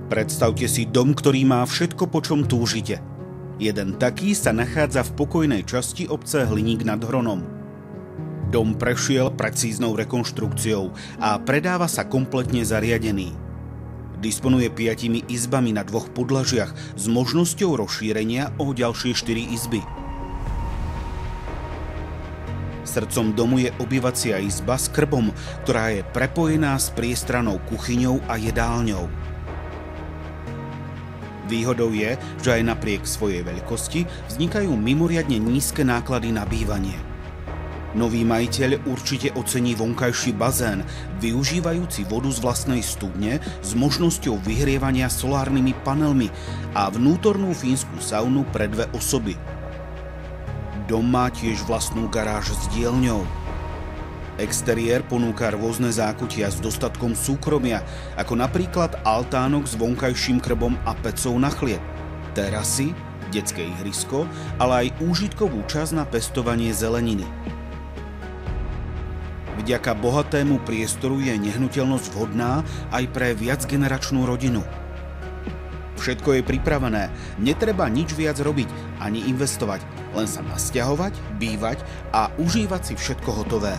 Predstavte si dom, ktorý má všetko, po čom túžite. Jeden taký sa nachádza v pokojnej časti obce Hliník nad Hronom. Dom prešiel precíznou rekonštrukciou a predáva sa kompletne zariadený. Disponuje 5 izbami na 2 podlažiach s možnosťou rozšírenia o ďalšie 4 izby. Srdcom domu je obývacia izba s krbom, ktorá je prepojená s priestrannou kuchyňou a jedálňou. Výhodou je, že aj napriek svojej veľkosti vznikajú mimoriadne nízke náklady na bývanie. Nový majiteľ určite ocení vonkajší bazén, využívajúci vodu z vlastnej studne s možnosťou vyhrievania solárnymi panelmi a vnútornú fínsku saunu pre 2 osoby. Dom má tiež vlastnú garáž s dielňou. Exteriér ponúka rôzne zákutia s dostatkom súkromia, ako napríklad altánok s vonkajším krbom a pecou na chlieb, terasy, detské ihrisko, ale aj úžitkovú časť na pestovanie zeleniny. Vďaka bohatému priestoru je nehnuteľnosť vhodná aj pre viacgeneračnú rodinu. Všetko je pripravené, netreba nič viac robiť ani investovať, len sa nasťahovať, bývať a užívať si všetko hotové.